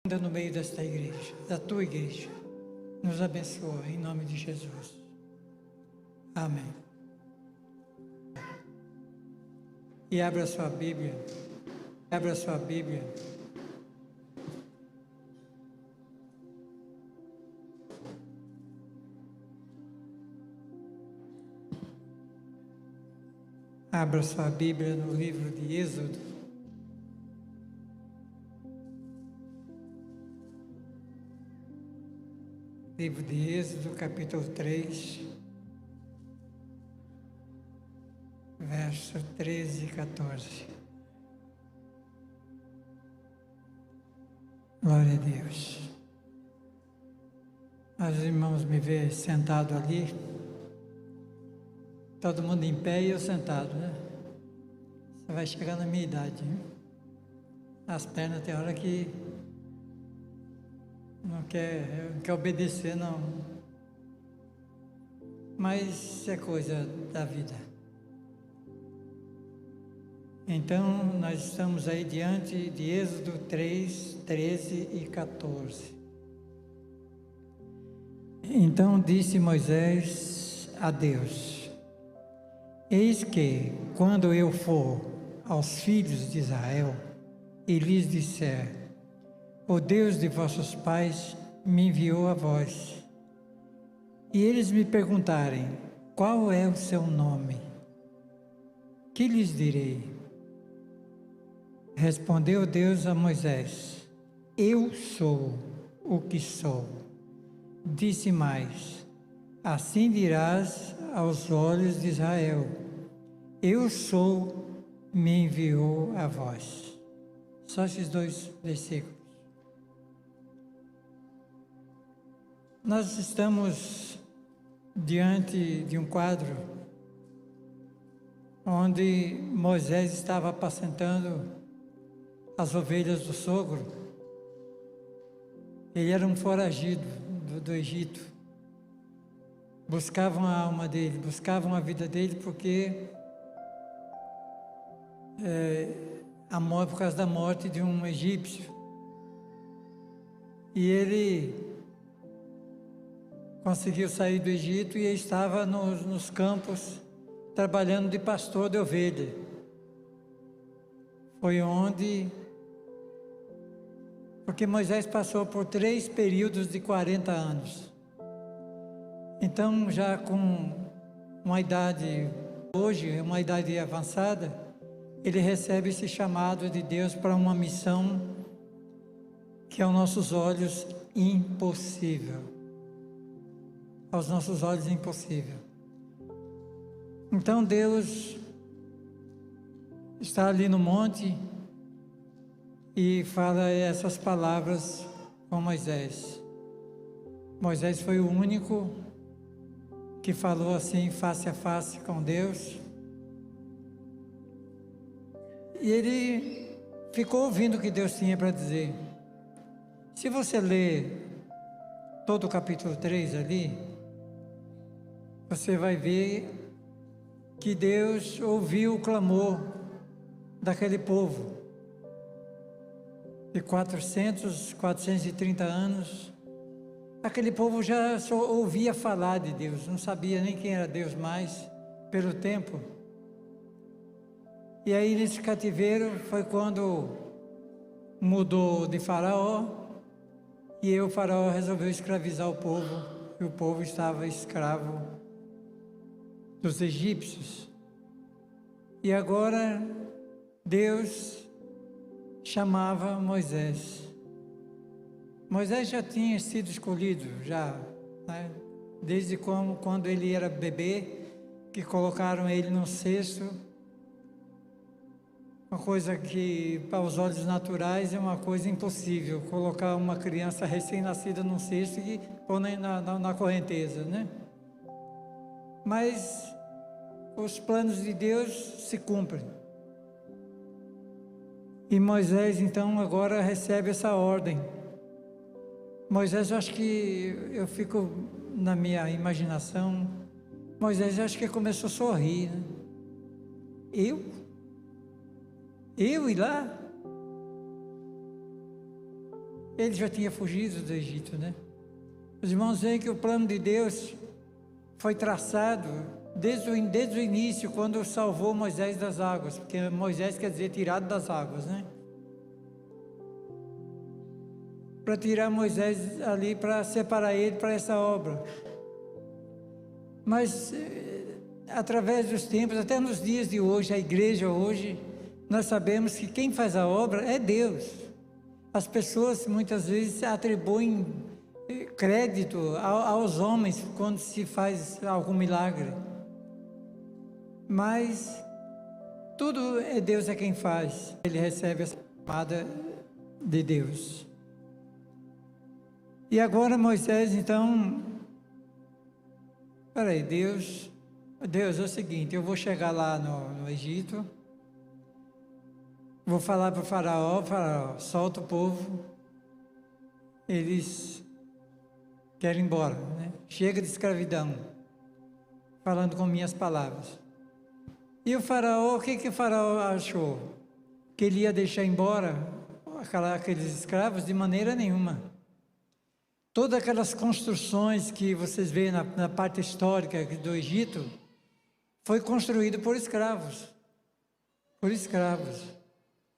Anda no meio desta igreja, da tua igreja. Nos abençoa, em nome de Jesus. Amém. E abra sua Bíblia. Abra sua Bíblia. Abra sua Bíblia no livro de Êxodo. Livro de Êxodo, capítulo 3, verso 13 e 14. Glória a Deus. Os irmãos me vê sentado ali, todo mundo em pé e eu sentado, né? Você vai chegar na minha idade, né? As pernas tem hora que não quer obedecer, não. Mas isso é coisa da vida. Então, nós estamos aí diante de Êxodo 3, 13 e 14. Então disse Moisés a Deus: eis que, quando eu for aos filhos de Israel e lhes disser: o Deus de vossos pais me enviou a vós, e eles me perguntarem: qual é o seu nome? Que lhes direi? Respondeu Deus a Moisés: eu sou o que sou. Disse mais: assim dirás aos olhos de Israel: eu sou, me enviou a vós. Só esses dois versículos. Nós estamos diante de um quadro onde Moisés estava apacentando as ovelhas do sogro. Ele era um foragido do Egito. Buscavam a alma dele, buscavam a vida dele, porque por causa da morte de um egípcio. E ele conseguiu sair do Egito e estava nos campos trabalhando de pastor de ovelha. Foi porque Moisés passou por 3 períodos de 40 anos. Então, já com uma idade, hoje, uma idade avançada, ele recebe esse chamado de Deus para uma missão que aos nossos olhos impossível. Aos nossos olhos impossível. Então Deus está ali no monte e fala essas palavras com Moisés. Moisés foi o único que falou assim face a face com Deus. E ele ficou ouvindo o que Deus tinha para dizer. Se você ler todo o capítulo 3 ali, você vai ver que Deus ouviu o clamor daquele povo. De 430 anos, aquele povo já só ouvia falar de Deus, não sabia nem quem era Deus mais, pelo tempo. E aí nesse cativeiro foi quando mudou de Faraó, e o Faraó resolveu escravizar o povo, e o povo estava escravo dos egípcios. E agora Deus chamava Moisés. Moisés já tinha sido escolhido, né? Desde quando ele era bebê, que colocaram ele num cesto. Uma coisa que para os olhos naturais é uma coisa impossível, colocar uma criança recém-nascida num cesto e pôr na correnteza, né? Mas os planos de Deus se cumprem. E Moisés então agora recebe essa ordem. Moisés, eu acho que eu fico na minha imaginação, Moisés acho que começou a sorrir, né? Eu ir lá? ele já tinha fugido do Egito, né? Os irmãos veem que o plano de Deus foi traçado desde o início, quando salvou Moisés das águas, porque Moisés quer dizer tirado das águas, né? Para tirar Moisés ali, para separar ele para essa obra. Mas, através dos tempos, até nos dias de hoje, a igreja hoje, nós sabemos que quem faz a obra é Deus. As pessoas muitas vezes atribuem crédito aos homens quando se faz algum milagre. Mas tudo é Deus quem faz. Ele recebe essa chamada de Deus. E agora Moisés, então, peraí, Deus, é o seguinte, eu vou chegar lá no Egito, vou falar para o faraó, solta o povo, eles querem ir embora, né? Chega de escravidão, falando com minhas palavras. E o faraó, o que o faraó achou? Que ele ia deixar embora aqueles escravos? De maneira nenhuma. Todas aquelas construções que vocês veem na parte histórica do Egito, foi construído por escravos. Por escravos.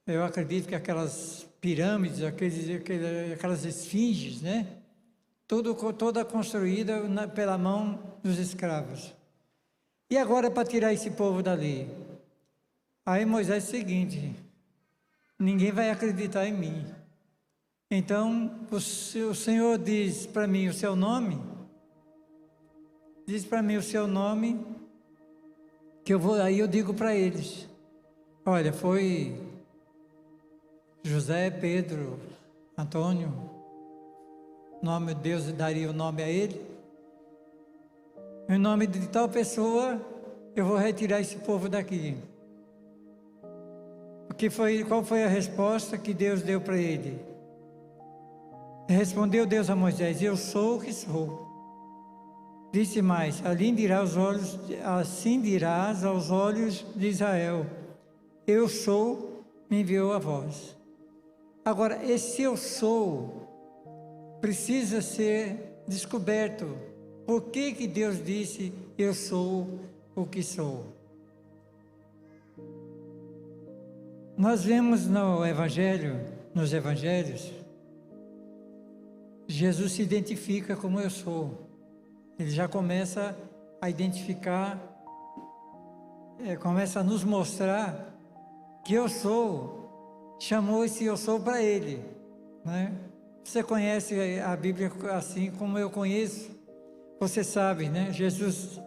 Eu acredito que aquelas pirâmides, aquelas esfinges, né? Toda construída pela mão dos escravos. E agora para tirar esse povo dali? Aí Moisés é o seguinte, ninguém vai acreditar em mim. Então, o Senhor diz para mim o seu nome, que aí eu digo para eles, olha, foi José, Pedro, Antônio, nome de Deus daria o nome a ele, em nome de tal pessoa, eu vou retirar esse povo daqui. Qual foi a resposta que Deus deu para ele? Respondeu Deus a Moisés, eu sou o que sou. Disse mais, assim dirás aos olhos de Israel, eu sou, me enviou a vós. Agora, esse eu sou precisa ser descoberto. Por que Deus disse, eu sou o que sou? Nós vemos nos evangelhos, Jesus se identifica como eu sou. Ele já começa a identificar, começa a nos mostrar que eu sou, chamou esse eu sou para ele, né? Você conhece a Bíblia assim como eu conheço, você sabe, né? Jesus,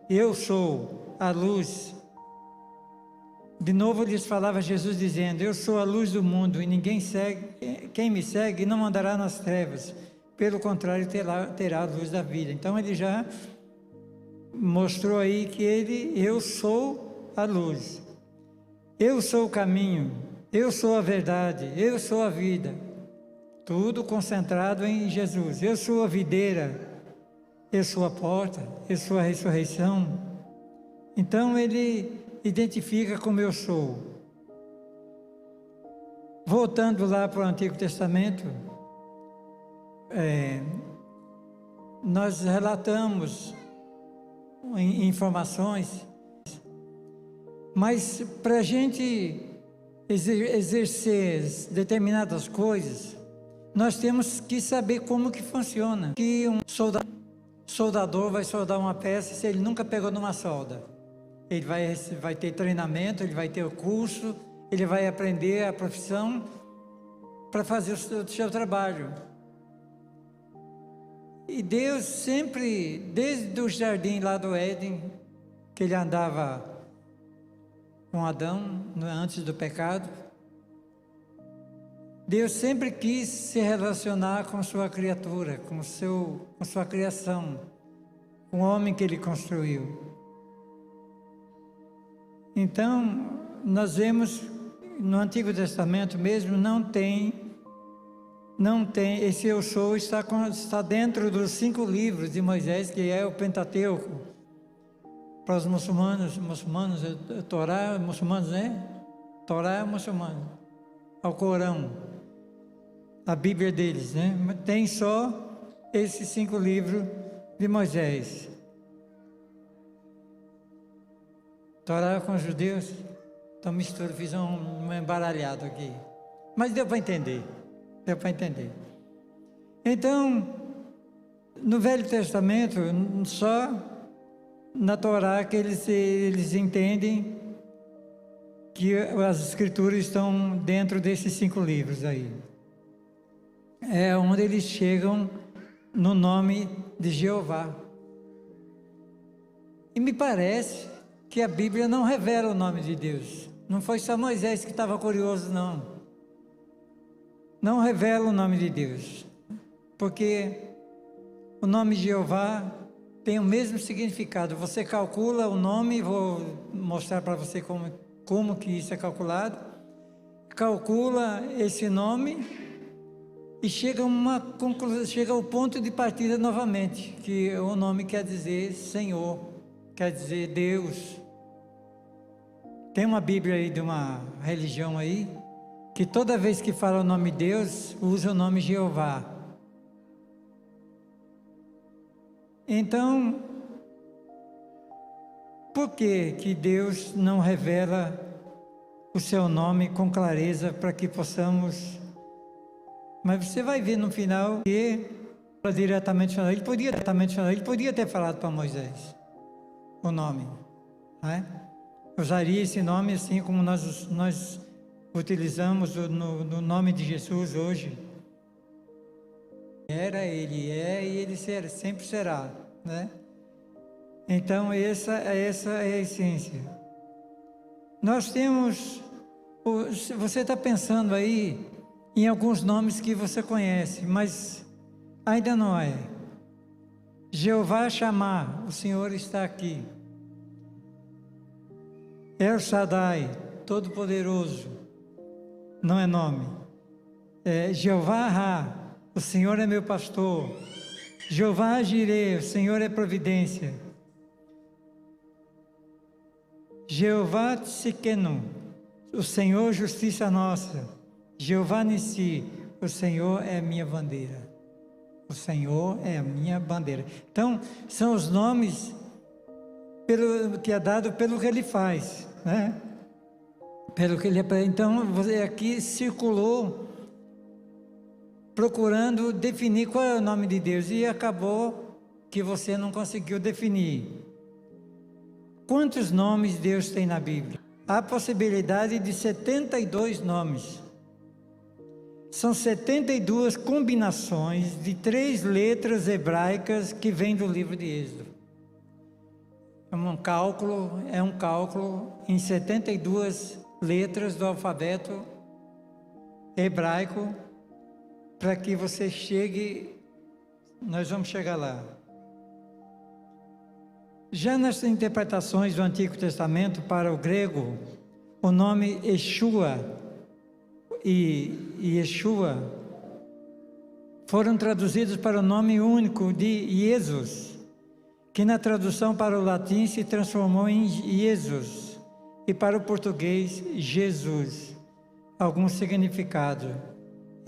eu sou a luz. De novo lhes falava Jesus dizendo, eu sou a luz do mundo e quem me segue não andará nas trevas, pelo contrário terá a luz da vida. Então ele já mostrou aí que eu sou a luz, eu sou o caminho, eu sou a verdade, eu sou a vida, tudo concentrado em Jesus. Eu sou a videira, eu sou a porta, eu sou a ressurreição. Então ele identifica como eu sou. Voltando lá para o Antigo Testamento, nós relatamos informações, mas para a gente exercer determinadas coisas, nós temos que saber como que funciona. Que um soldador vai soldar uma peça se ele nunca pegou numa solda. Ele vai ter treinamento, ele vai ter o curso, ele vai aprender a profissão para fazer o seu trabalho. E Deus sempre, desde o jardim lá do Éden, que ele andava com Adão, antes do pecado, Deus sempre quis se relacionar com sua criatura, com sua criação, com o homem que ele construiu. Então, nós vemos no Antigo Testamento mesmo, não tem, esse eu sou está dentro dos 5 livros de Moisés, que é o Pentateuco. Para os muçulmanos, Torá, muçulmanos, né? Torá é muçulmano, ao Corão. a Bíblia deles, né? Tem só esses 5 livros de Moisés. Torá com os judeus, então mistura, fiz um embaralhado aqui. Mas deu para entender, Então, no Velho Testamento, só na Torá que eles entendem que as Escrituras estão dentro desses 5 livros aí. É onde eles chegam no nome de Jeová. E me parece que a Bíblia não revela o nome de Deus. Não foi só Moisés que estava curioso, não. Não revela o nome de Deus. Porque o nome de Jeová tem o mesmo significado. Você calcula o nome, vou mostrar para você como que isso é calculado. Calcula esse nome e chega ao ponto de partida novamente, que o nome quer dizer Senhor, quer dizer Deus. Tem uma Bíblia aí de uma religião aí, que toda vez que fala o nome Deus, usa o nome Jeová. Então, por que Deus não revela o seu nome com clareza para que possamos... Mas você vai ver no final que diretamente ele podia ter falado para Moisés o nome, né? Usaria esse nome assim como nós utilizamos no nome de Jesus hoje. Ele é e ele sempre será, né? Então essa é a essência. Nós temos, você está pensando aí em alguns nomes que você conhece, mas ainda não é. Jeová Shammah, o Senhor está aqui. El Shaddai, Todo-Poderoso, não é nome. Jeová Ra, o Senhor é meu pastor. Jeová Jireh, o Senhor é providência. Jeová Tsidkenu, o Senhor justiça nossa. Jeová Nissi, o Senhor é a minha bandeira. O Senhor é a minha bandeira. Então, são os nomes que é dado pelo que ele faz, né? Pelo que ele... Então, você aqui circulou procurando definir qual é o nome de Deus e acabou que você não conseguiu definir. Quantos nomes Deus tem na Bíblia? Há possibilidade de 72 nomes. São 72 combinações de 3 letras hebraicas que vêm do livro de Êxodo. É um cálculo em 72 letras do alfabeto hebraico, para que você chegue, nós vamos chegar lá. Já nas interpretações do Antigo Testamento para o grego, o nome Yeshua e Yeshua foram traduzidos para o nome único de Jesus, que na tradução para o latim se transformou em Jesus, e para o português, Jesus. Algum significado.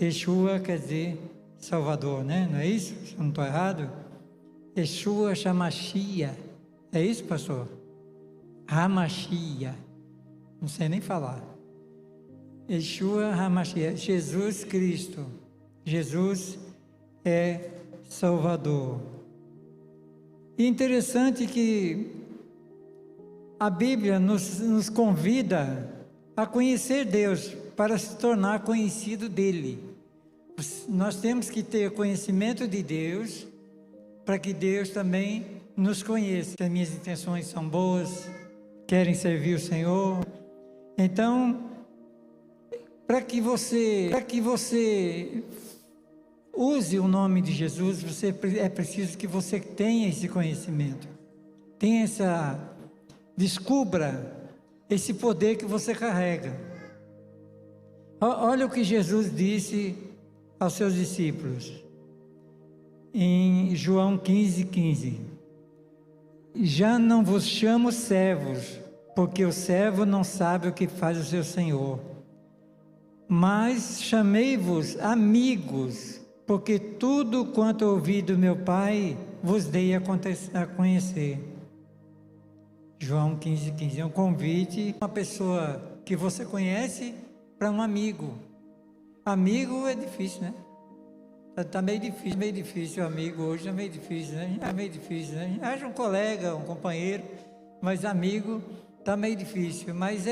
Yeshua quer dizer Salvador, né? Não é isso? Se eu não estou errado? Yeshua Hamashia. É isso, pastor? Hamashia. Não sei nem falar. Yeshua Hamashia, Jesus Cristo. Jesus é Salvador. E interessante que a Bíblia nos convida a conhecer Deus para se tornar conhecido dele. Nós temos que ter conhecimento de Deus para que Deus também nos conheça. As minhas intenções são boas, querem servir o Senhor. Então, para que você use o nome de Jesus, é preciso que você tenha esse conhecimento. Descubra esse poder que você carrega. Olha o que Jesus disse aos seus discípulos, em João 15:15. Já não vos chamo servos, porque o servo não sabe o que faz o seu senhor. mas chamei-vos amigos, porque tudo quanto ouvi do meu Pai vos dei a conhecer. João 15,15. É um convite, uma pessoa que você conhece para um amigo. Amigo é difícil, né? Está meio difícil, amigo hoje é meio difícil, né? É meio difícil, né? Acha um colega, um companheiro, mas amigo está meio difícil, mas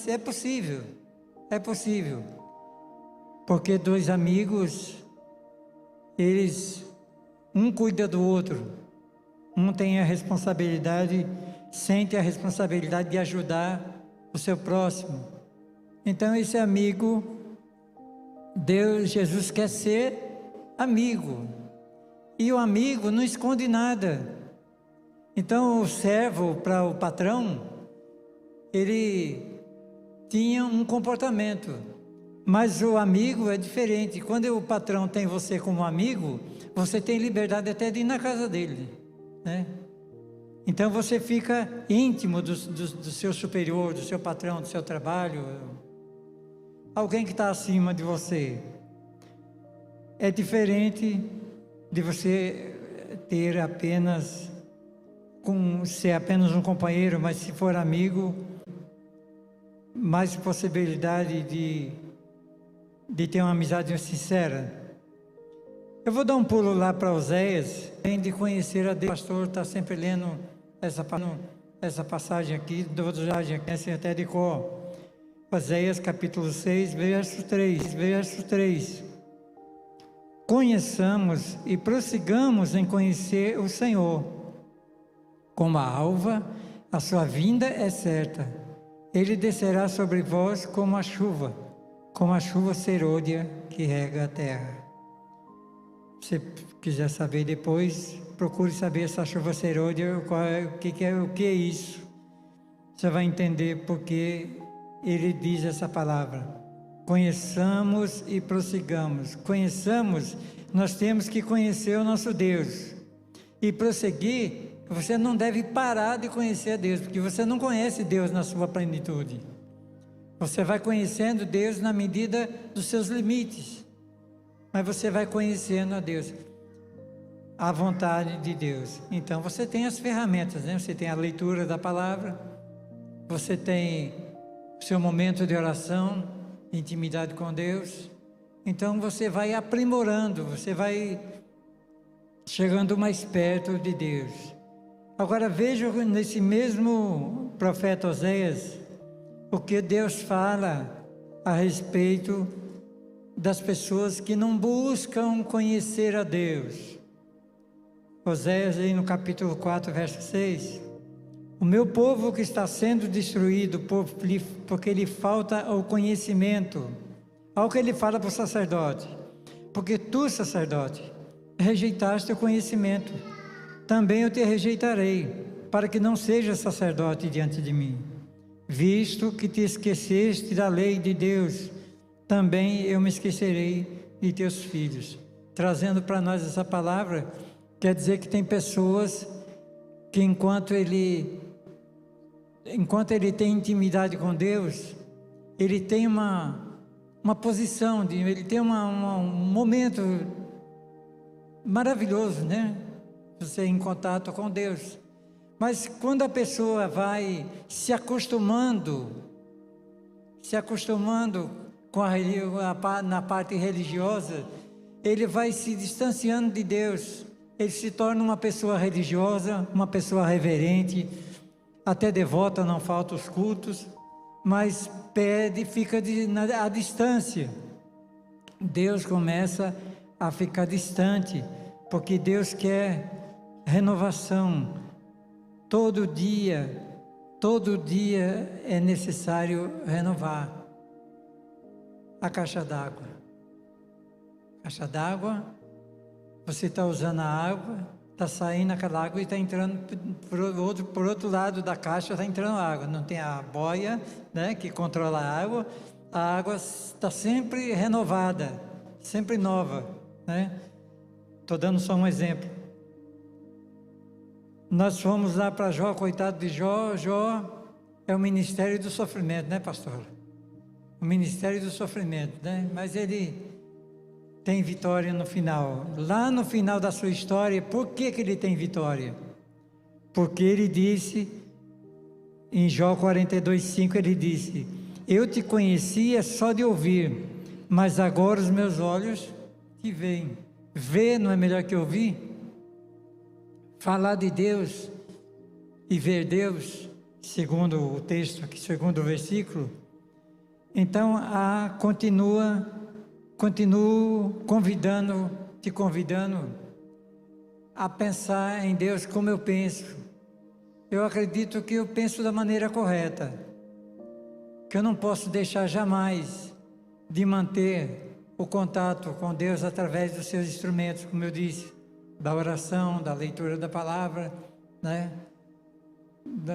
é possível, porque dois amigos, um cuida do outro, um tem a responsabilidade, sente a responsabilidade de ajudar o seu próximo. Então esse amigo, Jesus quer ser amigo, e o amigo não esconde nada. Então o servo para o patrão, ele tinha um comportamento, mas o amigo é diferente. Quando o patrão tem você como amigo, você tem liberdade até de ir na casa dele, né? Então você fica íntimo do seu superior, do seu patrão, do seu trabalho, alguém que está acima de você. É diferente de você ter ser apenas um companheiro, mas se for amigo, mais possibilidade de ter uma amizade sincera. Eu vou dar um pulo lá para Oséias, tem de conhecer a Deus. O pastor está sempre lendo essa passagem aqui, até de cor. Oséias capítulo 6, verso 3. Conheçamos e prossigamos em conhecer o Senhor. Como a alva, a sua vinda é certa. Ele descerá sobre vós como a chuva serôdia que rega a terra. Se quiser saber depois, procure saber essa chuva serôdia, o que é isso. Você vai entender porque ele diz essa palavra. Conheçamos e prossigamos. Conheçamos, nós temos que conhecer o nosso Deus. E prosseguir, você não deve parar de conhecer a Deus, porque você não conhece Deus na sua plenitude. Você vai conhecendo Deus na medida dos seus limites, mas você vai conhecendo a Deus, a vontade de Deus. Então você tem as ferramentas, né? Você tem a leitura da palavra, você tem o seu momento de oração, intimidade com Deus. Então você vai aprimorando, você vai chegando mais perto de Deus. Agora veja nesse mesmo profeta Oséias, o que Deus fala a respeito das pessoas que não buscam conhecer a Deus. Oséias aí no capítulo 4, verso 6. O meu povo que está sendo destruído porque lhe falta o conhecimento. Olha o que ele fala para o sacerdote. Porque tu, sacerdote, rejeitaste o conhecimento, também eu te rejeitarei, para que não sejas sacerdote diante de mim. Visto que te esqueceste da lei de Deus, também eu me esquecerei de teus filhos. Trazendo para nós essa palavra, quer dizer que tem pessoas que enquanto ele tem intimidade com Deus, ele tem uma posição, ele tem um momento maravilhoso, né? Você em contato com Deus. Mas quando a pessoa vai se acostumando na parte religiosa, ele vai se distanciando de Deus. Ele se torna uma pessoa religiosa, uma pessoa reverente, até devota, não falta os cultos, mas fica à distância. Deus começa a ficar distante, porque Deus quer renovação. Todo dia é necessário renovar. A caixa d'água. Você está usando a água, está saindo aquela água e está entrando por outro lado da caixa, está entrando água. Não tem a boia, né, que controla a água está sempre renovada, sempre nova, né? Estou dando só um exemplo. Nós fomos lá para Jó, coitado de Jó. Jó é o ministério do sofrimento, né, pastor? o ministério do sofrimento, né? Mas ele tem vitória no final. Lá no final da sua história, por que ele tem vitória? Porque ele disse, em Jó 42:5, ele disse: eu te conhecia só de ouvir, mas agora os meus olhos te veem. Ver não é melhor que ouvir? Falar de Deus e ver Deus, segundo o texto aqui, segundo o versículo. Então, continuo te convidando a pensar em Deus como eu penso. Eu acredito que eu penso da maneira correta, que eu não posso deixar jamais de manter o contato com Deus através dos seus instrumentos, como eu disse, da oração, da leitura da palavra, né?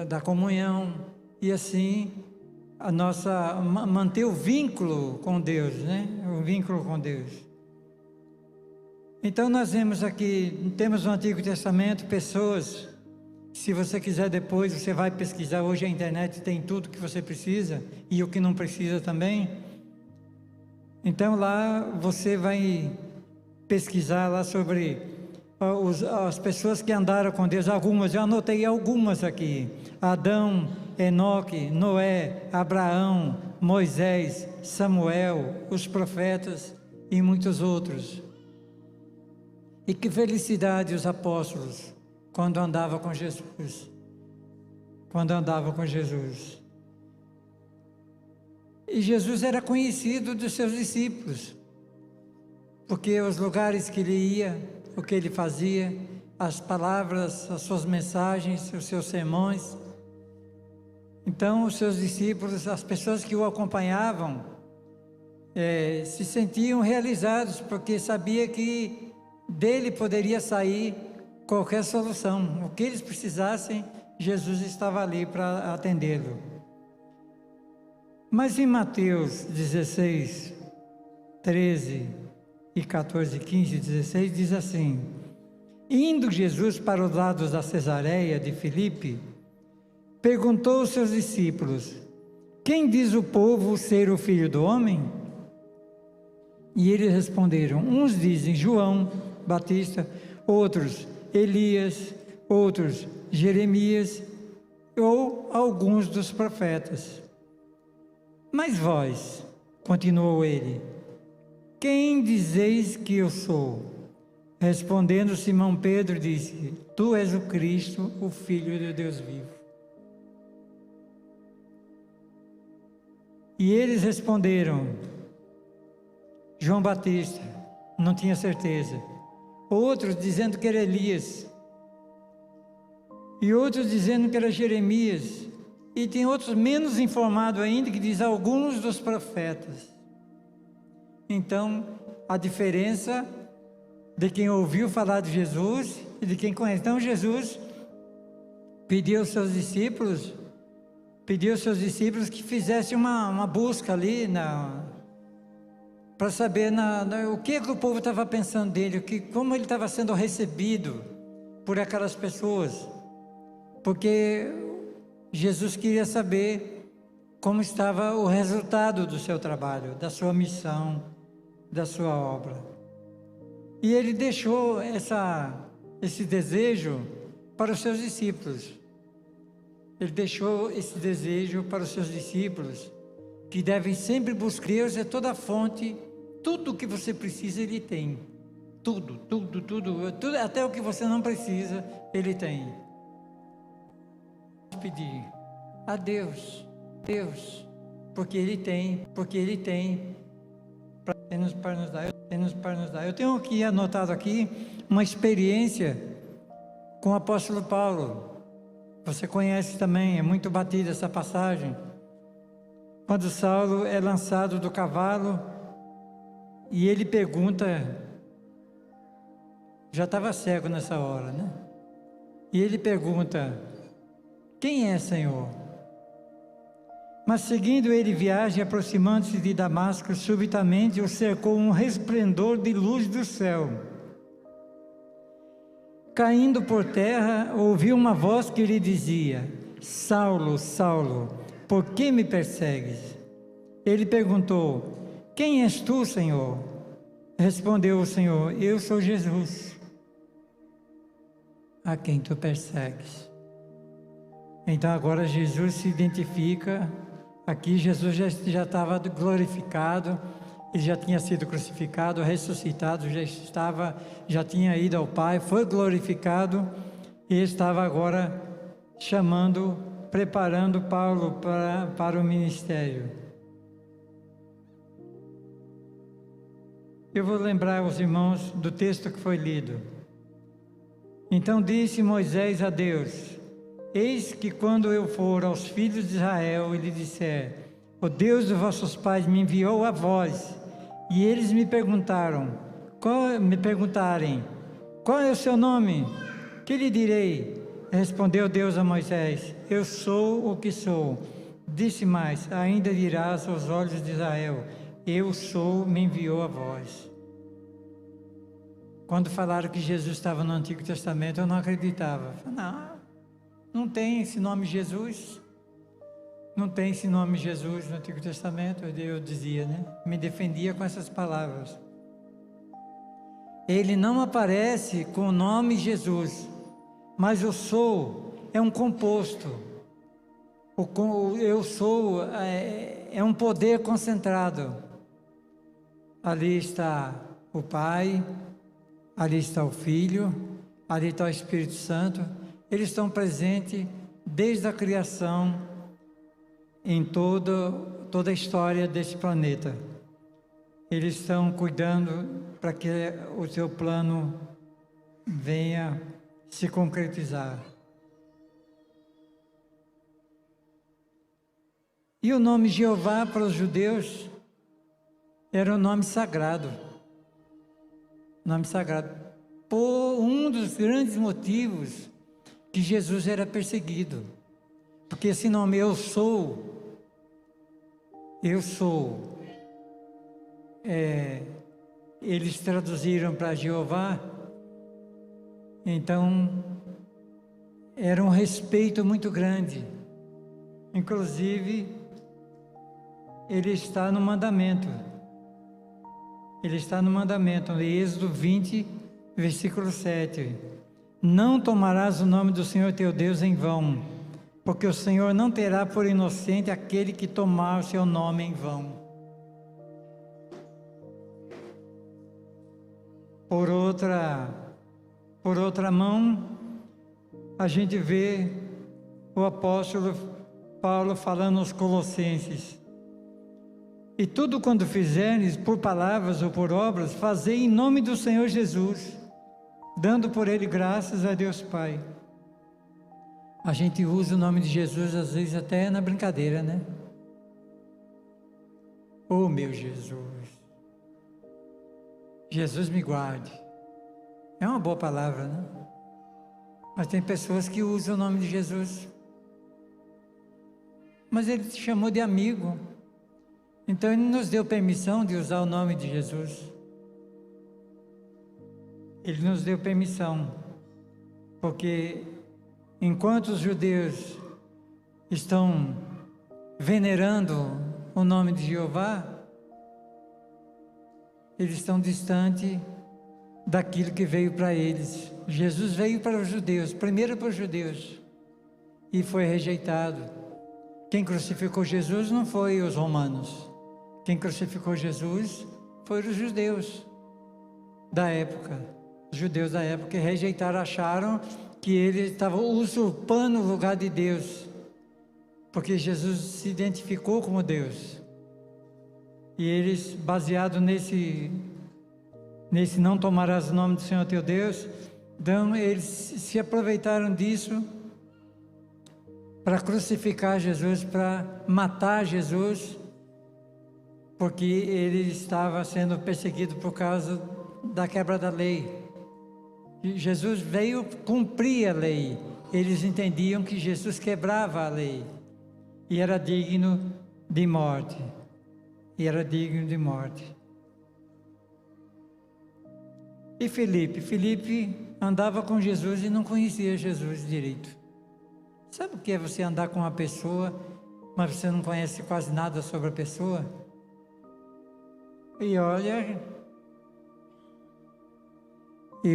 Da comunhão, e assim manter o vínculo com Deus, né? O vínculo com Deus. Então nós vemos aqui, temos no Antigo Testamento pessoas, se você quiser depois, você vai pesquisar, hoje a internet tem tudo que você precisa, e o que não precisa também. Então lá você vai pesquisar lá sobre as pessoas que andaram com Deus, algumas, eu anotei algumas aqui: Adão, Enoque, Noé, Abraão, Moisés, Samuel, os profetas e muitos outros. E que felicidade os apóstolos quando andavam com Jesus. E Jesus era conhecido dos seus discípulos, porque os lugares que ele ia, o que ele fazia, as palavras, as suas mensagens, os seus sermões. Então os seus discípulos, as pessoas que o acompanhavam, se sentiam realizados, porque sabia que dele poderia sair qualquer solução. O que eles precisassem, Jesus estava ali para atendê-lo. Mas em Mateus 16, 13 e 14, 15 e 16 diz assim: indo Jesus para os lados da Cesareia de Filipe, perguntou aos seus discípulos: quem diz o povo ser o Filho do Homem? E eles responderam: uns dizem João Batista, outros Elias, outros Jeremias, ou alguns dos profetas. Mas vós, continuou ele, quem dizeis que eu sou? Respondendo Simão Pedro disse: tu és o Cristo, o Filho de Deus vivo. E eles responderam: João Batista, não tinha certeza. Outros dizendo que era Elias, e outros dizendo que era Jeremias, e tem outros menos informados ainda, que diz alguns dos profetas. Então, a diferença de quem ouviu falar de Jesus e de quem conhece. Então, Jesus pediu aos seus discípulos que fizessem uma busca ali, para saber o que o povo estava pensando dele, como ele estava sendo recebido por aquelas pessoas. Porque Jesus queria saber como estava o resultado do seu trabalho, da sua missão, da sua obra. E ele deixou esse desejo para os seus discípulos. Ele deixou esse desejo para os seus discípulos, que devem sempre buscar. Deus é toda a fonte, tudo o que você precisa Ele tem. Tudo, até o que você não precisa, Ele tem. Pedir a Deus, porque Ele tem para nos dar. Eu tenho aqui anotado aqui uma experiência com o apóstolo Paulo. Você conhece também, é muito batida essa passagem. Quando Saulo é lançado do cavalo e ele pergunta, já estava cego nessa hora, né? E ele pergunta: quem é, Senhor? Mas seguindo ele viagem, aproximando-se de Damasco, subitamente o cercou um resplendor de luz do céu. Caindo por terra, ouviu uma voz que lhe dizia: Saulo, Saulo, por que me persegues? Ele perguntou: quem és tu, Senhor? Respondeu o Senhor: eu sou Jesus, a quem tu persegues. Então agora Jesus se identifica. Aqui Jesus já estava glorificado, ele já tinha sido crucificado, ressuscitado, já tinha ido ao Pai, foi glorificado e estava agora preparando Paulo para o ministério. Eu vou lembrar os irmãos do texto que foi lido. Então disse Moisés a Deus: eis que quando eu for aos filhos de Israel e lhe disser: o Deus dos vossos pais me enviou a vós, e eles me perguntarem: qual é o seu nome? Que lhe direi? Respondeu Deus a Moisés: eu sou o que sou. Disse mais: ainda dirás aos olhos de Israel: eu sou, me enviou a vós. Quando falaram que Jesus estava no Antigo Testamento, eu não acreditava. Não tem esse nome Jesus. Não tem esse nome Jesus no Antigo Testamento, eu dizia, né? Me defendia com essas palavras. Ele não aparece com o nome Jesus, mas o sou é um composto. O eu sou é um poder concentrado. Ali está o Pai, ali está o Filho, ali está o Espírito Santo. Eles estão presentes desde a criação em toda a história desse planeta. Eles estão cuidando para que o seu plano venha se concretizar. E o nome Jeová para os judeus era um nome sagrado. Nome sagrado. Por um dos grandes motivos que Jesus era perseguido. Porque esse nome eu sou, eles traduziram para Jeová, então era um respeito muito grande. Inclusive, ele está no mandamento. Ele está no mandamento, em Êxodo 20, versículo 7. Não tomarás o nome do Senhor teu Deus em vão, porque o Senhor não terá por inocente aquele que tomar o seu nome em vão. Por outra mão, a gente vê o apóstolo Paulo falando aos Colossenses: e tudo quando fizerdes, por palavras ou por obras, fazei em nome do Senhor Jesus, dando por ele graças a Deus Pai. A gente usa o nome de Jesus às vezes até na brincadeira, né? Oh, meu Jesus, Jesus me guarde. É uma boa palavra, né? Mas tem pessoas que usam o nome de Jesus, mas ele te chamou de amigo, então ele nos deu permissão de usar o nome de Jesus. Ele nos deu permissão, porque enquanto os judeus estão venerando o nome de Jeová, eles estão distantes daquilo que veio para eles. Jesus veio para os judeus, primeiro para os judeus, e foi rejeitado. Quem crucificou Jesus não foi os romanos. Quem crucificou Jesus foram os judeus da época. Os judeus da época que rejeitaram, acharam que ele estava usurpando o lugar de Deus, porque Jesus se identificou como Deus. E eles, baseado nesse não tomarás o nome do Senhor teu Deus, então eles se aproveitaram disso para crucificar Jesus, para matar Jesus, porque ele estava sendo perseguido por causa da quebra da lei. Jesus veio cumprir a lei. Eles entendiam que Jesus quebrava a lei e era digno de morte. E Felipe andava com Jesus e não conhecia Jesus direito. Sabe o que é você andar com uma pessoa mas você não conhece quase nada sobre a pessoa. E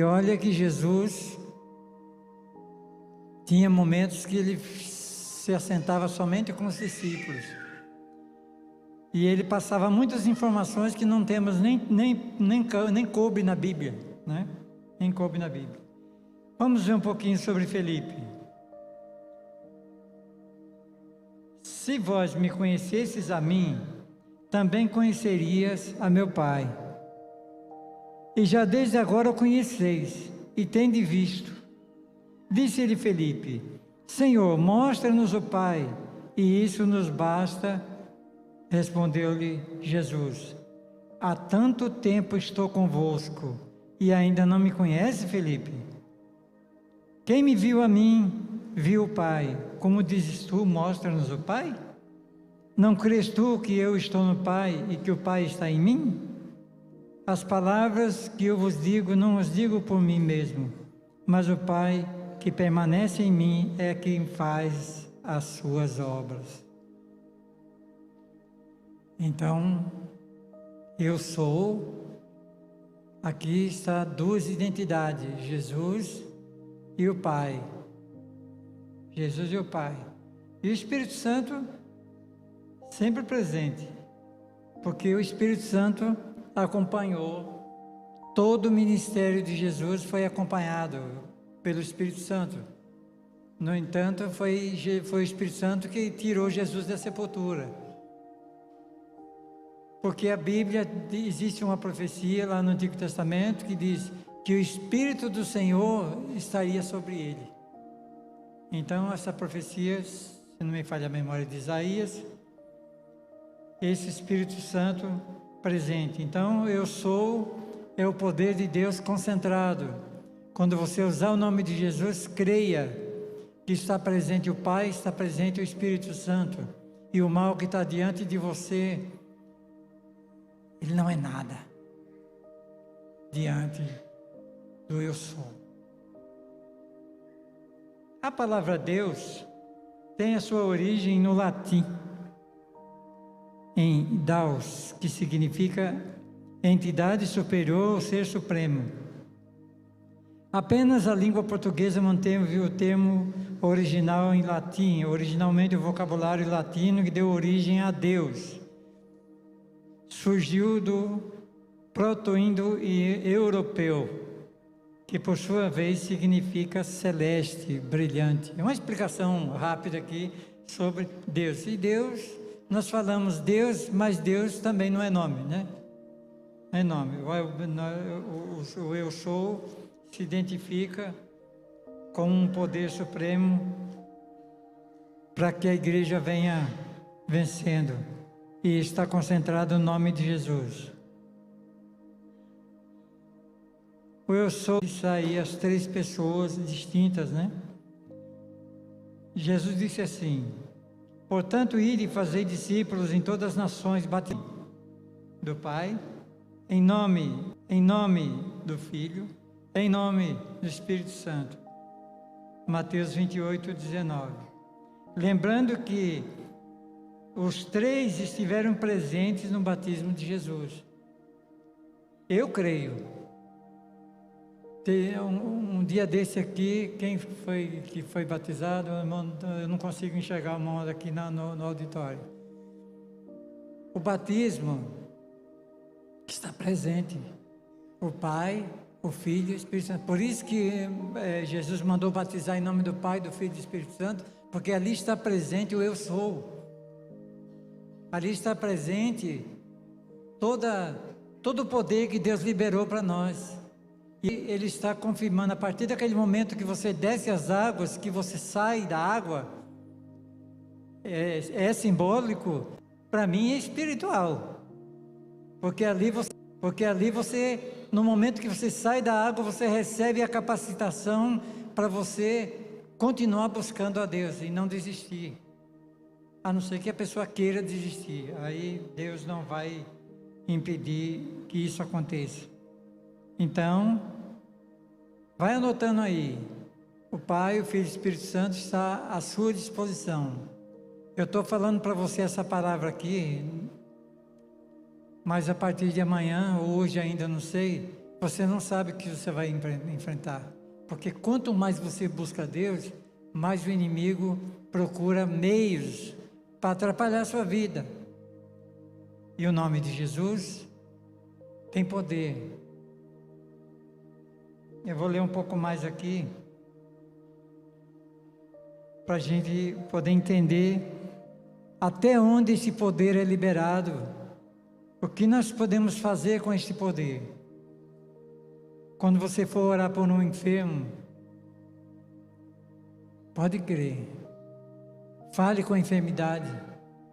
olha que Jesus tinha momentos que ele se assentava somente com os discípulos. E ele passava muitas informações que não temos nem coube na Bíblia, né? Nem coube na Bíblia. Vamos ver um pouquinho sobre Felipe. Se vós me conhecesses a mim, também conhecerias a meu Pai. E já desde agora o conheceis, e tendes visto. Disse-lhe Felipe: Senhor, mostra-nos o Pai, e isso nos basta. Respondeu-lhe Jesus: há tanto tempo estou convosco, e ainda não me conhece, Felipe? Quem me viu a mim, viu o Pai. Como dizes tu, mostra-nos o Pai? Não crês tu que eu estou no Pai e que o Pai está em mim? As palavras que eu vos digo, não as digo por mim mesmo, mas o Pai que permanece em mim é quem faz as suas obras. Então, eu sou, aqui está duas identidades, Jesus e o Pai. Jesus e o Pai. E o Espírito Santo sempre presente, porque o Espírito Santo acompanhou, todo o ministério de Jesus foi acompanhado pelo Espírito Santo. No entanto, foi o Espírito Santo que tirou Jesus da sepultura. Porque a Bíblia, existe uma profecia lá no Antigo Testamento que diz que o Espírito do Senhor estaria sobre ele. Então essa profecia, se não me falha a memória de Isaías, esse Espírito Santo presente. Então eu sou, é o poder de Deus concentrado. Quando você usar o nome de Jesus, creia que está presente o Pai, está presente o Espírito Santo. E o mal que está diante de você, ele não é nada diante do eu sou. A palavra Deus tem a sua origem no latim, em Deus, que significa entidade superior ou ser supremo. Apenas a língua portuguesa manteve o termo original em latim, originalmente o vocabulário latino que deu origem a Deus. Surgiu do proto-indo-europeu, que por sua vez significa celeste, brilhante. É uma explicação rápida aqui sobre Deus. E Deus, nós falamos Deus, mas Deus também não é nome, né? Não é nome. O eu sou se identifica com um poder supremo para que a igreja venha vencendo. E está concentrado no nome de Jesus. O eu sou, isso aí, as três pessoas distintas, né? Jesus disse assim: portanto, ide e fazei discípulos em todas as nações, batizando do Pai, em nome do Filho, em nome do Espírito Santo. Mateus 28, 19. Lembrando que os três estiveram presentes no batismo de Jesus. Eu creio. Tem um dia desse aqui, quem foi que foi batizado? Eu não consigo enxergar a mão aqui no auditório. O batismo está presente. O Pai, o Filho e o Espírito Santo. Por isso que Jesus mandou batizar em nome do Pai, do Filho e do Espírito Santo, porque ali está presente o eu sou. Ali está presente todo o poder que Deus liberou para nós. E Ele está confirmando, a partir daquele momento que você desce as águas, que você sai da água, é simbólico, para mim é espiritual. Porque ali você, no momento que você sai da água, você recebe a capacitação para você continuar buscando a Deus e não desistir. A não ser que a pessoa queira desistir, aí Deus não vai impedir que isso aconteça. Então, vai anotando aí, o Pai, o Filho e o Espírito Santo está à sua disposição. Eu estou falando para você essa palavra aqui, mas a partir de amanhã, ou hoje ainda, não sei, você não sabe o que você vai enfrentar. Porque quanto mais você busca Deus, mais o inimigo procura meios para atrapalhar a sua vida. E o nome de Jesus tem poder. Eu vou ler um pouco mais aqui, para a gente poder entender até onde esse poder é liberado. O que nós podemos fazer com este poder? Quando você for orar por um enfermo, pode crer, fale com a enfermidade,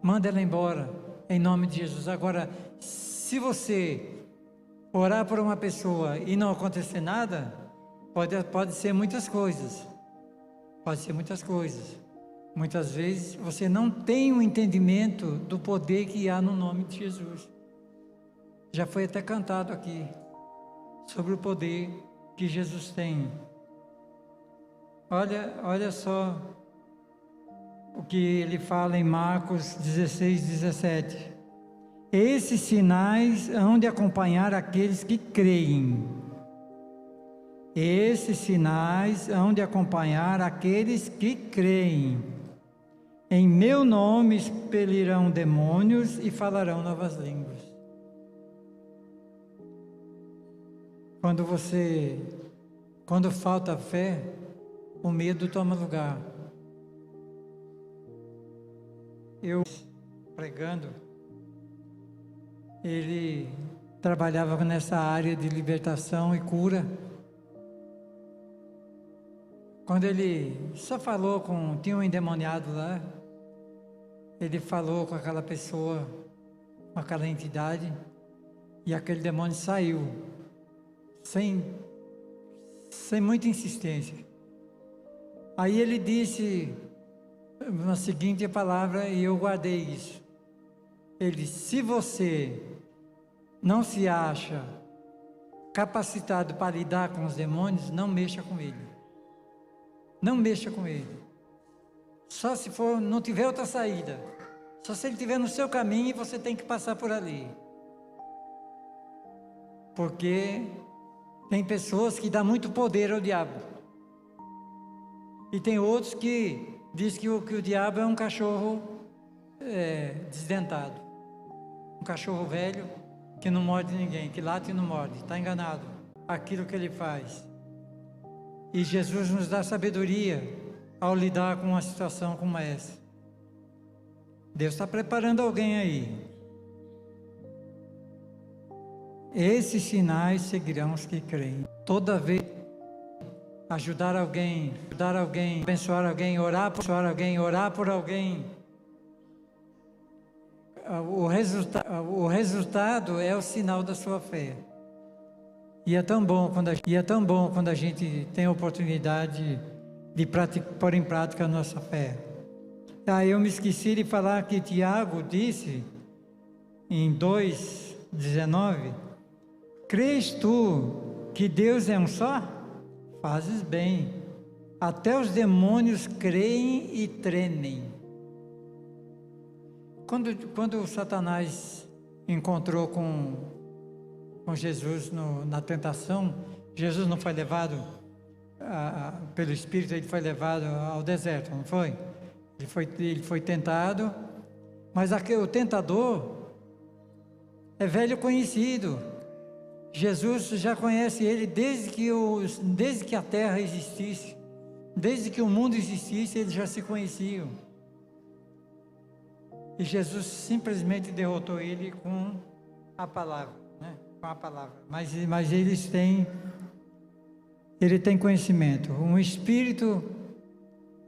manda ela embora, em nome de Jesus. Agora, se você orar por uma pessoa e não acontecer nada, pode ser muitas coisas, pode ser muitas coisas. Muitas vezes você não tem o entendimento do poder que há no nome de Jesus. Já foi até cantado aqui sobre o poder que Jesus tem. Olha só o que ele fala em Marcos 16, 17. Esses sinais hão de acompanhar aqueles que creem. Esses sinais hão de acompanhar aqueles que creem. Em meu nome expelirão demônios e falarão novas línguas. Quando falta fé, o medo toma lugar. Eu, pregando, ele trabalhava nessa área de libertação e cura. Quando ele só falou tinha um endemoniado lá, ele falou com aquela pessoa, com aquela entidade, e aquele demônio saiu, sem muita insistência. Aí ele disse uma seguinte palavra, e eu guardei isso. Ele disse: se você não se acha capacitado para lidar com os demônios, não mexa com ele. Não mexa com ele. Só se não tiver outra saída. Só se ele estiver no seu caminho e você tem que passar por ali. Porque tem pessoas que dão muito poder ao diabo. E tem outros que dizem que o diabo é um cachorro desdentado. Um cachorro velho que não morde ninguém, que late e não morde. Está enganado. Aquilo que ele faz. E Jesus nos dá sabedoria ao lidar com uma situação como essa. Deus está preparando alguém aí. Esses sinais seguirão os que creem. Toda vez ajudar alguém, abençoar alguém, orar por alguém, o resultado é o sinal da sua fé. E é tão bom quando a gente tem a oportunidade de pôr em prática a nossa fé. Eu me esqueci de falar que Tiago disse em 2,19: crês tu que Deus é um só? Fazes bem. Até os demônios creem e tremem. Quando Satanás encontrou com Jesus na tentação, Jesus não foi levado pelo Espírito, ele foi levado ao deserto, não foi? Ele foi tentado, mas o tentador é velho conhecido. Jesus já conhece ele desde que a terra existisse, desde que o mundo existisse, eles já se conheciam. E Jesus simplesmente derrotou ele com a palavra, né? Com a palavra. Mas ele tem conhecimento. Um espírito,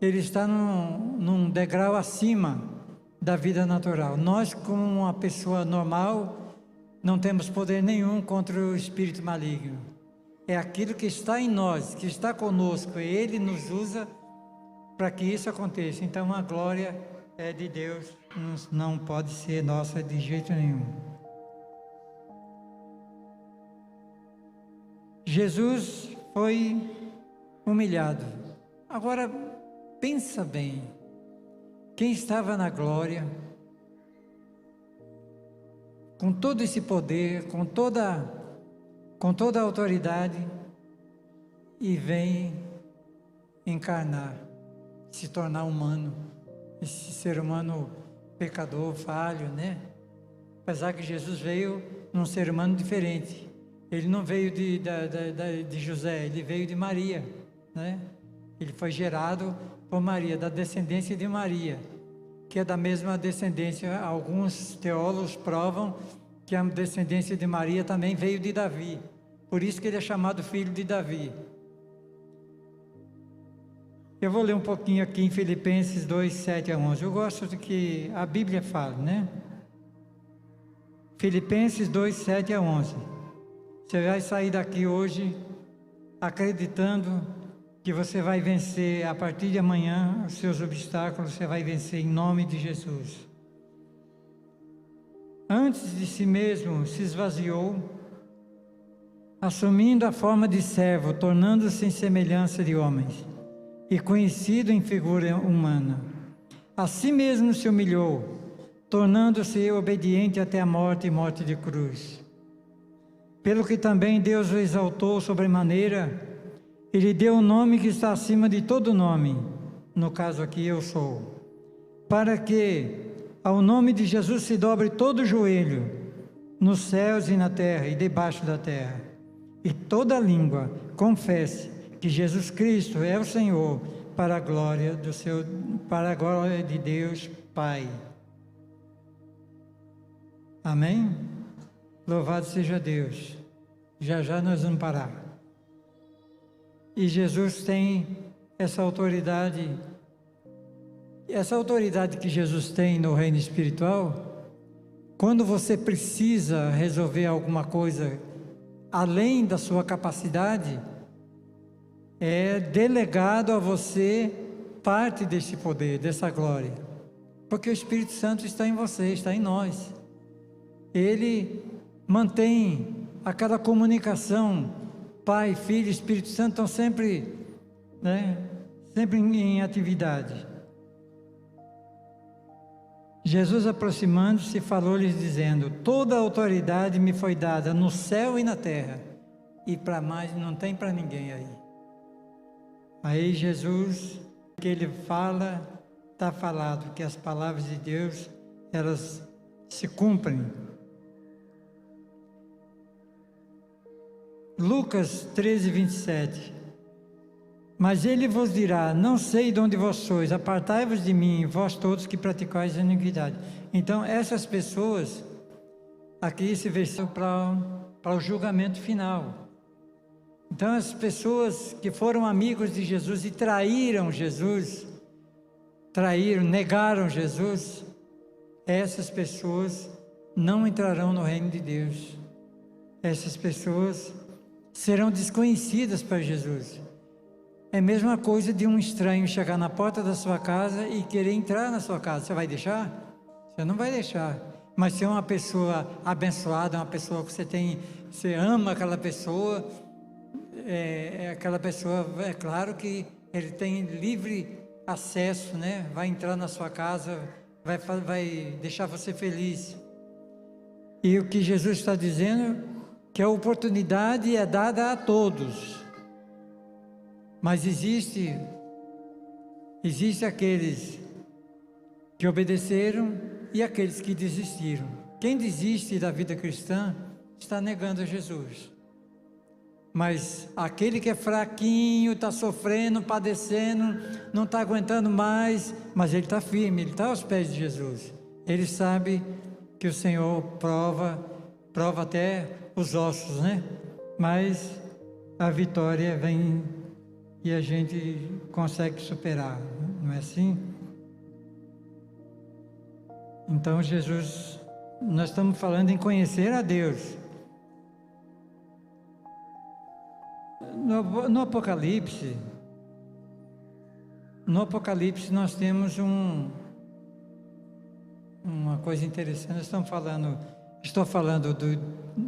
ele está num degrau acima da vida natural. Nós, como uma pessoa normal, não temos poder nenhum contra o espírito maligno. É aquilo que está em nós, que está conosco, ele nos usa para que isso aconteça. Então a glória é de Deus, não pode ser nossa de jeito nenhum. Jesus foi humilhado. Agora, pensa bem, quem estava na glória, com todo esse poder, com toda a autoridade, e vem encarnar, se tornar humano, esse ser humano pecador, falho, né? Apesar que Jesus veio num ser humano diferente. Ele não veio de José, ele veio de Maria, né? Ele foi gerado por Maria, da descendência de Maria, que é da mesma descendência. Alguns teólogos provam que a descendência de Maria também veio de Davi. Por isso que ele é chamado filho de Davi. Eu vou ler um pouquinho aqui em Filipenses 2, 7 a 11. Eu gosto de que a Bíblia fala, né? Filipenses 2, 7 a 11. Você vai sair daqui hoje acreditando que você vai vencer a partir de amanhã os seus obstáculos, você vai vencer em nome de Jesus. Antes de si mesmo se esvaziou, assumindo a forma de servo, tornando-se em semelhança de homens, e conhecido em figura humana. A si mesmo se humilhou, tornando-se obediente até a morte e morte de cruz. Pelo que também Deus o exaltou sobremaneira, e lhe deu o nome que está acima de todo nome, no caso aqui eu sou, para que ao nome de Jesus se dobre todo o joelho, nos céus e na terra e debaixo da terra, e toda língua confesse que Jesus Cristo é o Senhor, para a glória de Deus Pai. Amém? Louvado seja Deus. Já já nós vamos parar. E Jesus tem essa autoridade que Jesus tem no reino espiritual. Quando você precisa resolver alguma coisa além da sua capacidade, é delegado a você parte desse poder, dessa glória, porque o Espírito Santo está em você, está em nós. Ele mantém aquela comunicação, Pai, Filho, Espírito Santo estão sempre, sempre em atividade. Jesus, aproximando-se, falou-lhes dizendo: toda a autoridade me foi dada no céu e na terra, e para mais não tem para ninguém aí. Aí Jesus, que ele fala, está falado, que as palavras de Deus, elas se cumprem. Lucas 13, 27. Mas ele vos dirá: não sei de onde vós sois, apartai-vos de mim, vós todos que praticais a iniquidade. Então essas pessoas, aqui esse versículo para o julgamento final. Então as pessoas que foram amigos de Jesus e traíram Jesus, negaram Jesus, essas pessoas não entrarão no reino de Deus. Essas pessoas serão desconhecidas para Jesus. É a mesma coisa de um estranho chegar na porta da sua casa e querer entrar na sua casa. Você vai deixar? Você não vai deixar. Mas se é uma pessoa abençoada, uma pessoa que você ama aquela pessoa, aquela pessoa, é claro que ele tem livre acesso, né? Vai entrar na sua casa, vai deixar você feliz. E o que Jesus está dizendo, que a oportunidade é dada a todos. Mas existe aqueles que obedeceram e aqueles que desistiram. Quem desiste da vida cristã está negando a Jesus. Mas aquele que é fraquinho, está sofrendo, padecendo, não está aguentando mais, mas ele está firme, ele está aos pés de Jesus. Ele sabe que o Senhor prova até os ossos, né? Mas a vitória vem e a gente consegue superar, não é assim? Então Jesus, nós estamos falando em conhecer a Deus. No Apocalipse nós temos uma coisa interessante. Estou falando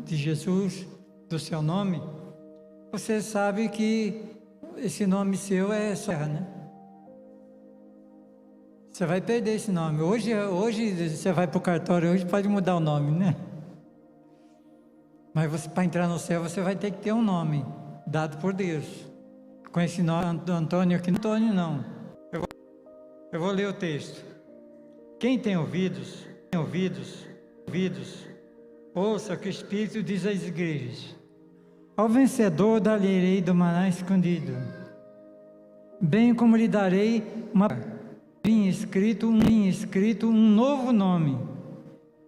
de Jesus, do seu nome. Você sabe que esse nome seu é Serra, né? Você vai perder esse nome. Hoje você vai para o cartório, hoje pode mudar o nome, né? Mas para entrar no céu, você vai ter que ter um nome dado por Deus. Com esse nome, Antônio aqui, Antônio não. Eu vou ler o texto. Quem tem ouvidos, ouça o que o Espírito diz às igrejas. Ao vencedor dar-lhe-ei do maná escondido, bem como lhe darei uma escrito um novo nome,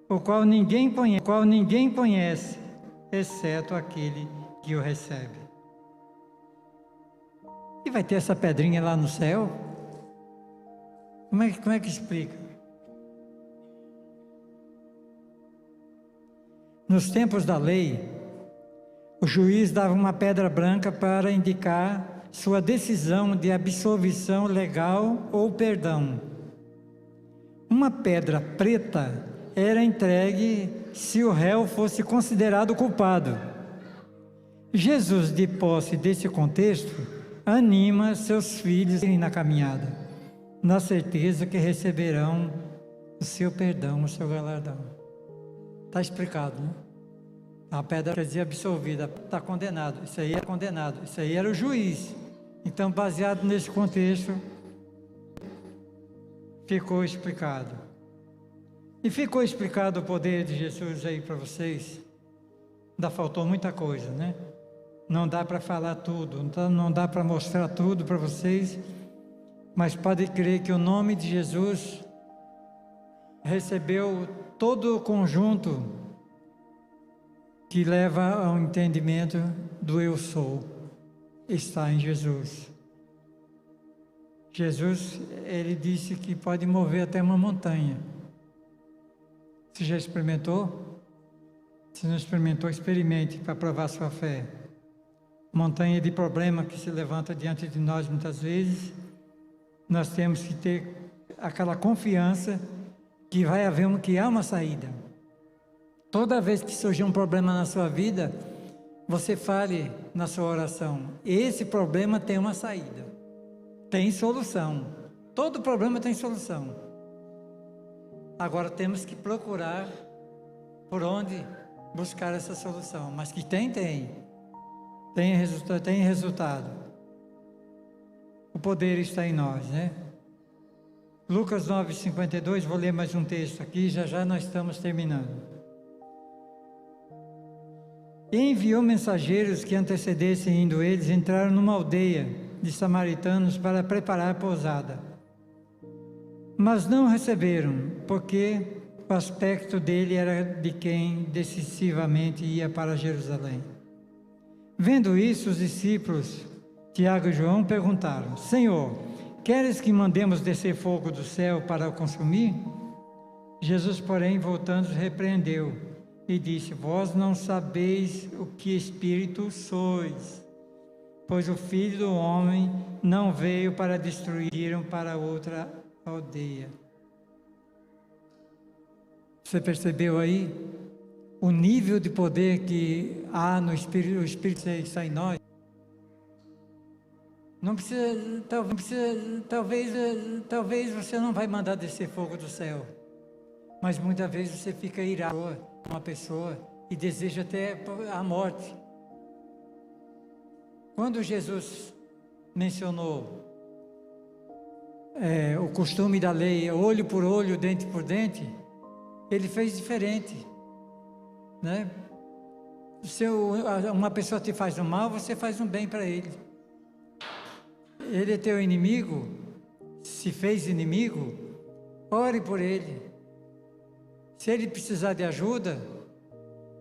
o qual ninguém conhece, exceto aquele que o recebe. E vai ter essa pedrinha lá no céu? Como é que explica? Nos tempos da lei, o juiz dava uma pedra branca para indicar sua decisão de absolvição legal ou perdão. Uma pedra preta era entregue se o réu fosse considerado culpado. Jesus, de posse desse contexto, anima seus filhos na caminhada, na certeza que receberão o seu perdão, o seu galardão. Está explicado, né? A pedra quer dizer absolvida, está condenado. Isso aí é condenado, isso aí era o juiz. Então, baseado nesse contexto, ficou explicado. E ficou explicado o poder de Jesus aí para vocês. Ainda faltou muita coisa, né? Não dá para falar tudo, não dá para mostrar tudo para vocês, mas pode crer que o nome de Jesus recebeu todo o conjunto que leva ao entendimento do eu sou, está em Jesus. Jesus, ele disse que pode mover até uma montanha. Você já experimentou? Se não experimentou, experimente para provar sua fé. Montanha de problema que se levanta diante de nós muitas vezes, nós temos que ter aquela confiança que vai haver que há uma saída. Toda vez que surgir um problema na sua vida, você fale na sua oração: esse problema tem uma saída, tem solução. Todo problema tem solução. Agora temos que procurar por onde buscar essa solução, mas que tem resultado. O poder está em nós, né? Lucas 9:52, vou ler mais um texto aqui, já nós estamos terminando. E enviou mensageiros que antecedessem, indo eles, entraram numa aldeia de samaritanos para preparar a pousada. Mas não receberam, porque o aspecto dele era de quem decisivamente ia para Jerusalém. Vendo isso, os discípulos, Tiago e João, perguntaram: Senhor, queres que mandemos descer fogo do céu para o consumir? Jesus, porém, voltando, repreendeu e disse: Vós não sabeis o que espírito sois, pois o Filho do Homem não veio para destruir, para outra aldeia. Você percebeu aí o nível de poder que há no Espírito? O Espírito está em nós. Não precisa, talvez você não vai mandar descer fogo do céu, mas muitas vezes você fica irado com uma pessoa e deseja até a morte. Quando Jesus mencionou o costume da lei, olho por olho, dente por dente, ele fez diferente, né? Se uma pessoa te faz um mal, você faz um bem para ele. Ele é teu inimigo, se fez inimigo, ore por ele. Se ele precisar de ajuda,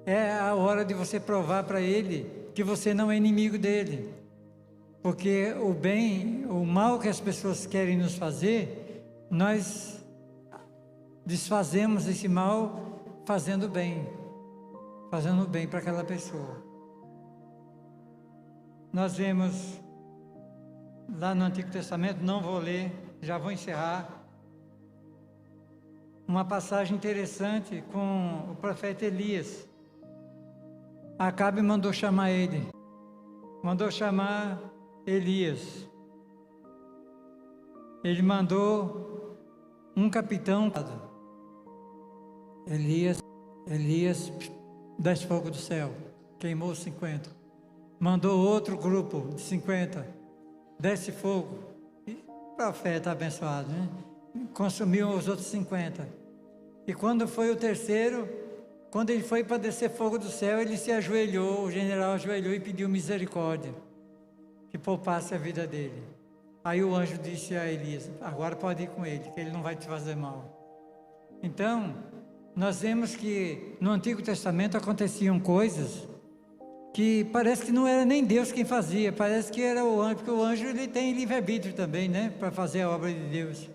é a hora de você provar para ele que você não é inimigo dele. Porque o mal que as pessoas querem nos fazer, nós desfazemos esse mal fazendo bem para aquela pessoa. Nós vemos lá no Antigo Testamento, não vou ler, já vou encerrar, uma passagem interessante com o profeta Elias. Acabe mandou chamar Elias. Ele mandou um capitão, Elias desce fogo do céu, queimou 50. Mandou outro grupo de 50, desce fogo. E o profeta abençoado, né? Consumiu os outros 50. E quando foi o terceiro, quando ele foi para descer fogo do céu, ele se ajoelhou, o general ajoelhou e pediu misericórdia, que poupasse a vida dele. Aí o anjo disse a Elias: agora pode ir com ele, que ele não vai te fazer mal. Então, nós vemos que no Antigo Testamento aconteciam coisas que parece que não era nem Deus quem fazia, parece que era o anjo, porque o anjo ele tem livre-arbítrio também, né, para fazer a obra de Deus.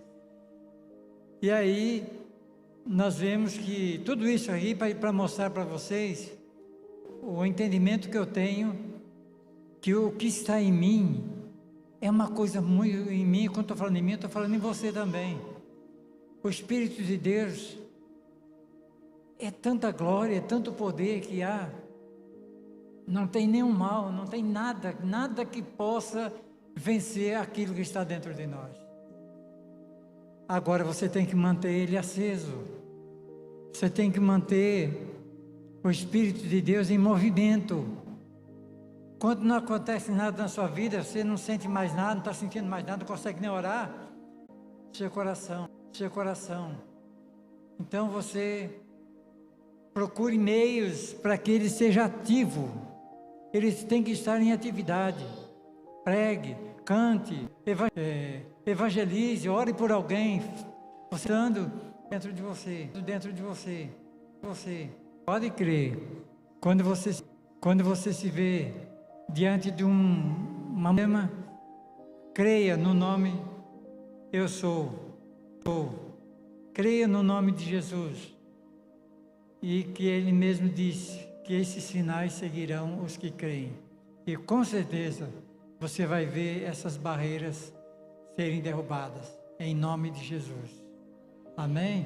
E aí, nós vemos que tudo isso aí, para mostrar para vocês o entendimento que eu tenho, que o que está em mim é uma coisa muito em mim. Quando estou falando em mim, estou falando em você também. O Espírito de Deus é tanta glória, é tanto poder que há. Não tem nenhum mal, não tem nada que possa vencer aquilo que está dentro de nós. Agora você tem que manter ele aceso. Você tem que manter o Espírito de Deus em movimento. Quando não acontece nada na sua vida, você não sente mais nada, não está sentindo mais nada, não consegue nem orar, seu coração. Então você procure meios para que ele seja ativo. Ele tem que estar em atividade. Pregue, cante, evangelize, ore por alguém, você estando dentro de você. Você pode crer. Quando você se vê diante de um problema, creia no nome eu sou. Creia no nome de Jesus. E que ele mesmo disse que esses sinais seguirão os que creem. E com certeza você vai ver essas barreiras serem derrubadas, em nome de Jesus. Amém?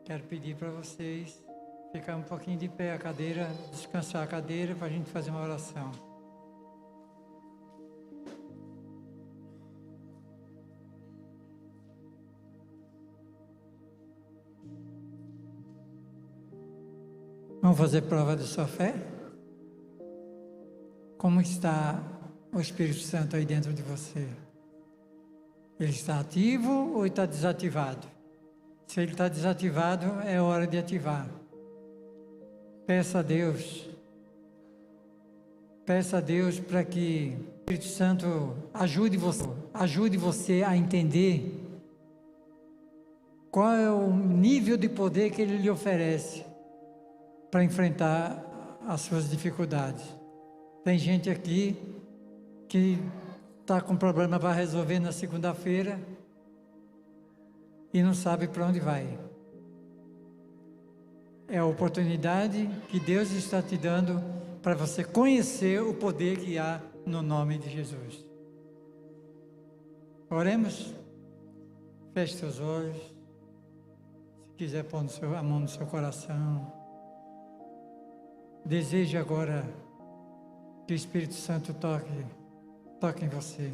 Quero pedir para vocês ficar um pouquinho de pé a cadeira, descansar a cadeira para a gente fazer uma oração. Vamos fazer prova de sua fé? Como está o Espírito Santo aí dentro de você? Ele está ativo ou está desativado? Se ele está desativado, é hora de ativar. Peça a Deus para que o Espírito Santo ajude você a entender qual é o nível de poder que ele lhe oferece para enfrentar as suas dificuldades. Tem gente aqui que está com problema para resolver na segunda-feira e não sabe para onde vai. É a oportunidade que Deus está te dando para você conhecer o poder que há no nome de Jesus. Oremos. Feche seus olhos. Se quiser pôr a mão no seu coração. Deseje agora que o Espírito Santo toque em você.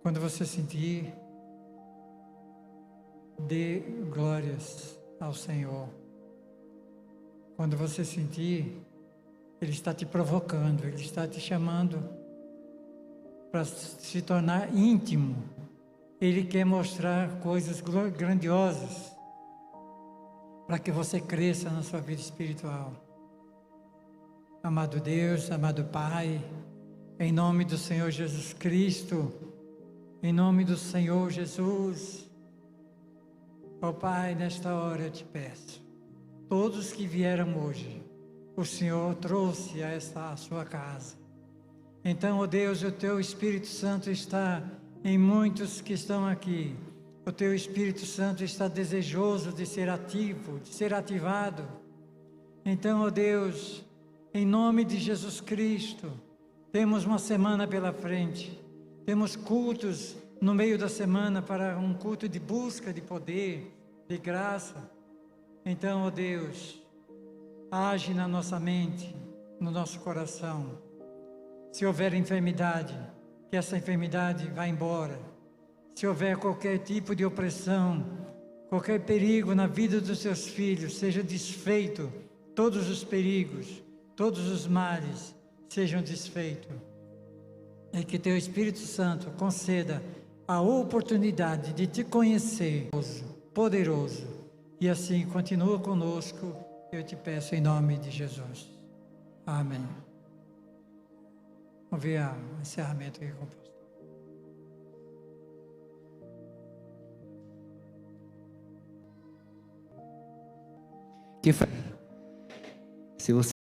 Quando você sentir, dê glórias ao Senhor. Quando você sentir, Ele está te provocando, Ele está te chamando para se tornar íntimo. Ele quer mostrar coisas grandiosas para que você cresça na sua vida espiritual. Amado Deus, amado Pai, em nome do Senhor Jesus Cristo, em nome do Senhor Jesus, ó Pai, nesta hora eu te peço, todos que vieram hoje, o Senhor trouxe a sua casa. Então, ó Deus, o Teu Espírito Santo está em muitos que estão aqui. O Teu Espírito Santo está desejoso de ser ativo, de ser ativado. Então, ó Deus, em nome de Jesus Cristo, temos uma semana pela frente, temos cultos no meio da semana para um culto de busca de poder, de graça. Então, ó Deus, age na nossa mente, no nosso coração. Se houver enfermidade, que essa enfermidade vá embora. Se houver qualquer tipo de opressão, qualquer perigo na vida dos seus filhos, seja desfeito. Todos os perigos, todos os males sejam desfeitos. E que teu Espírito Santo conceda a oportunidade de te conhecer, poderoso. E assim continua conosco, eu te peço em nome de Jesus. Amém. Vamos ver o encerramento aqui com o pastor. Se você